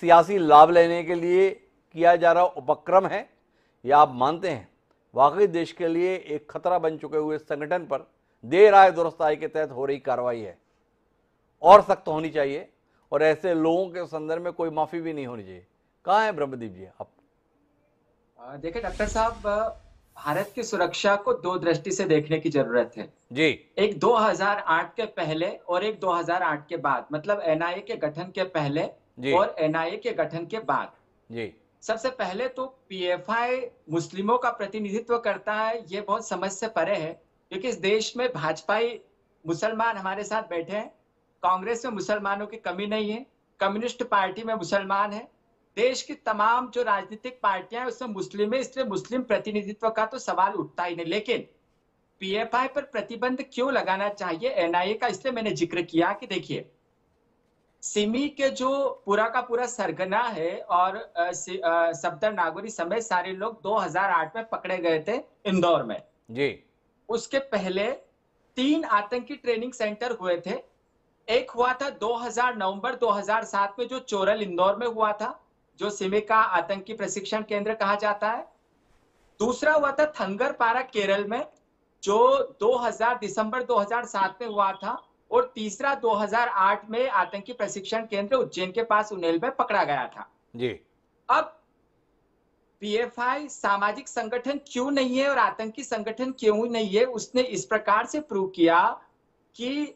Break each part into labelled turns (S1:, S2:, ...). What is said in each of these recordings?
S1: सियासी लाभ लेने के लिए किया जा रहा उपक्रम है, या आप मानते हैं वाकई देश के लिए एक खतरा बन चुके हुए संगठन पर देर आए दुरुस्त आय के तहत हो रही कार्रवाई है और सख्त होनी चाहिए, और ऐसे लोगों के संदर्भ में कोई माफी भी नहीं होनी चाहिए? कहाँ है ब्रह्मदीप जी आप?
S2: देखिए डॉक्टर साहब, भारत की सुरक्षा को दो दृष्टि से देखने की जरूरत है।
S1: जी।
S2: एक 2008 के पहले और एक 2008 के बाद, मतलब एनआईए के गठन के पहले
S1: जी।
S2: और एनआईए के गठन के बाद।
S1: जी।
S2: सबसे पहले तो पीएफआई मुस्लिमों का प्रतिनिधित्व करता है, ये बहुत समझ से परे है, क्योंकि इस देश में भाजपाई मुसलमान हमारे साथ बैठे हैं। कांग्रेस में मुसलमानों की कमी नहीं है, कम्युनिस्ट पार्टी में मुसलमान है, देश की तमाम जो राजनीतिक पार्टियां हैं उसमें मुस्लिम है, इसलिए मुस्लिम प्रतिनिधित्व का तो सवाल उठता ही नहीं। लेकिन पीएफआई पर प्रतिबंध क्यों लगाना चाहिए एनआईए का, इसलिए मैंने जिक्र किया कि देखिए, सिमी के जो पूरा का पूरा सरगना है और सफदर नागौरी समेत सारे लोग 2008 में पकड़े गए थे इंदौर में।
S1: जी।
S2: उसके पहले 3 आतंकी ट्रेनिंग सेंटर हुए थे। एक हुआ था 2000 नवंबर 2007 में जो चोरल इंदौर में हुआ था, जो सिमी का आतंकी प्रशिक्षण केंद्र कहा जाता है। दूसरा हुआ था थंगरपारा केरल में, जो 2000 दिसंबर 2007 में हुआ था। और तीसरा 2008 में आतंकी प्रशिक्षण केंद्र उज्जैन के पास उन्नेल में पकड़ा गया था।
S1: जी।
S2: अब पीएफआई सामाजिक संगठन क्यों नहीं है और आतंकी संगठन क्यों नहीं है, उसने इस प्रकार से प्रूव किया कि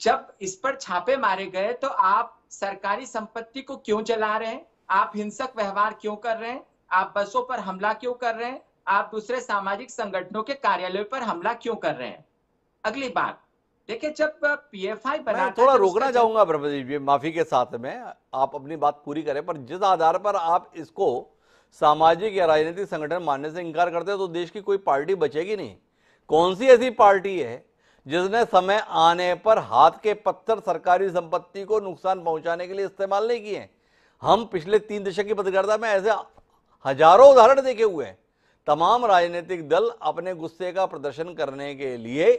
S2: जब इस पर छापे मारे गए तो आप सरकारी संपत्ति को क्यों जला रहे हैं, आप हिंसक व्यवहार क्यों कर रहे हैं, आप बसों पर हमला क्यों कर रहे हैं, आप दूसरे सामाजिक संगठनों के कार्यालयों पर हमला क्यों कर रहे हैं। अगली बात देखिए, जब पीएफआई
S1: मैं
S2: बना था,
S1: थोड़ा
S2: जब उसका
S1: रोकना चाहूंगा ब्रह्मदीप जी, माफी के साथ में आप अपनी बात पूरी करें, पर जिस आधार पर आप इसको सामाजिक या राजनीतिक संगठन मानने से इनकार करते हो तो देश की कोई पार्टी बचेगी नहीं। कौन सी ऐसी पार्टी है जिसने समय आने पर हाथ के पत्थर सरकारी संपत्ति को नुकसान पहुंचाने के लिए इस्तेमाल नहीं किए? हम पिछले 3 दशक की पत्रकारिता में ऐसे हजारों उदाहरण देखे हुए हैं। तमाम राजनीतिक दल अपने गुस्से का प्रदर्शन करने के लिए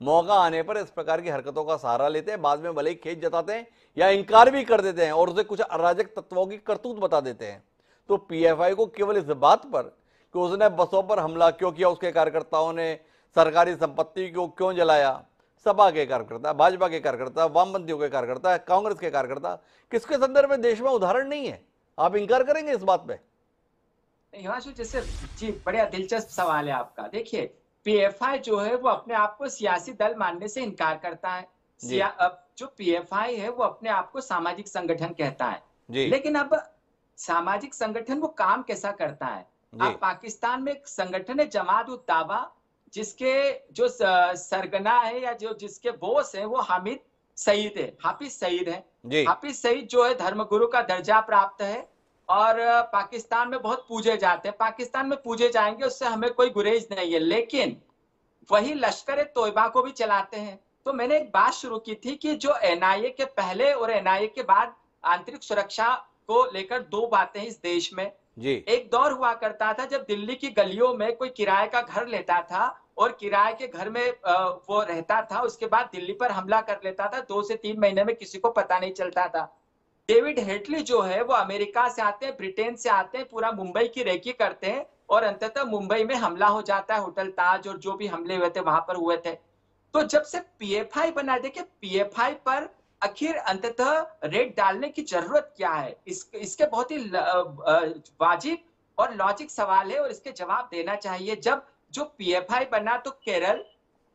S1: मौका आने पर इस प्रकार की हरकतों का सहारा लेते हैं, बाद में भले ही खेद जताते हैं या इनकार भी कर देते हैं और उसे कुछ अराजक तत्वों की करतूत बता देते हैं। तो पीएफआई को केवल इस बात पर कि उसने बसों पर हमला क्यों किया, उसके कार्यकर्ताओं ने सरकारी संपत्ति को क्यों जलाया, सपा के कार्यकर्ता, भाजपा के कार्यकर्ता, वामपंथियों के कार्यकर्ता, कांग्रेस के कार्यकर्ता, किसके संदर्भ में देश में उदाहरण नहीं है? आप इंकार करेंगे इस बात पे?
S2: हिमांशु, जैसे जी बड़ा दिलचस्प सवाल है आपका। देखिए, पीएफआई जो है वो अपने आप को सियासी दल मानने से इनकार करता है।
S1: जी।
S2: अब जो पीएफआई है वो अपने आप को सामाजिक संगठन कहता है।
S1: जी।
S2: लेकिन अब सामाजिक संगठन वो काम कैसा करता है?
S1: जी।
S2: अब पाकिस्तान में एक संगठन है जमात उद दावा, जिसके जो सरगना है या जो जिसके बोस है वो हामिद सईद है, हाफिज सईद है।
S1: जी।
S2: हाफिज सईद जो है धर्मगुरु का दर्जा प्राप्त है और पाकिस्तान में बहुत पूजे जाते हैं। पाकिस्तान में पूजे जाएंगे, उससे हमें कोई गुरेज नहीं है, लेकिन वही लश्कर तोयबा को भी चलाते हैं। तो मैंने एक बात शुरू की थी कि जो एनआईए के पहले और एनआईए के बाद आंतरिक सुरक्षा को लेकर दो बातें इस देश में।
S1: जी।
S2: एक दौर हुआ करता था जब दिल्ली की गलियों में कोई किराए का घर लेता था और किराए के घर में वो रहता था, उसके बाद दिल्ली पर हमला कर लेता था, 2 से 3 महीने में किसी को पता नहीं चलता था। डेविड हेडली जो है वो अमेरिका से आते हैं, ब्रिटेन से आते हैं, पूरा मुंबई की रेकी करते हैं और अंततः मुंबई में हमला हो जाता है, होटल ताज और जो भी हमले हुए थे वहां पर हुए थे। तो जब से पीएफआई बना, देखिए पीएफआई पर आखिर अंततः रेड डालने की जरूरत क्या है, इसके बहुत ही वाजिब और लॉजिक सवाल है और इसके जवाब देना चाहिए। जब जो पीएफआई बना तो केरल,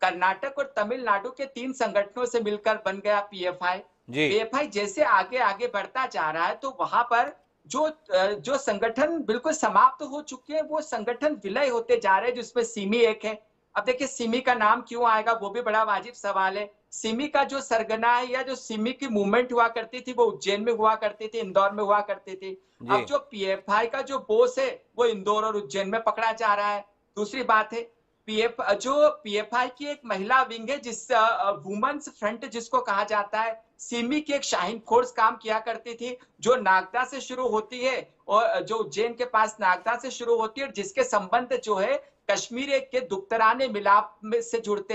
S2: कर्नाटक और तमिलनाडु के 3 संगठनों से मिलकर बन गया पीएफआई।
S1: जी।
S2: पीएफआई जैसे आगे आगे बढ़ता जा रहा है तो वहां पर जो संगठन बिल्कुल समाप्त हो चुके हैं वो संगठन विलय होते जा रहे हैं, जिसमें सिमी एक है। अब देखिए, सिमी का नाम क्यों आएगा वो भी बड़ा वाजिब सवाल है। सिमी का जो सरगना है या जो सिमी की मूवमेंट हुआ करती थी वो उज्जैन में हुआ करती थी, इंदौर में हुआ करती थी।
S1: जी।
S2: अब जो पीएफआई का जो बोस है वो इंदौर और उज्जैन में पकड़ा जा रहा है। दूसरी बात है, पीएफआई की एक महिला विंग है, जिस वुमेन्स फ्रंट जिसको कहा जाता है। सिमी की एक शाहीन फोर्स काम किया करती थी, जो नागदा से शुरू होती है और जो उज्जैन के पास नागदा से शुरू होती है और जिसके संबंध जो है कश्मीर के दुख्तराने मिलाप में से जुड़ते हैं।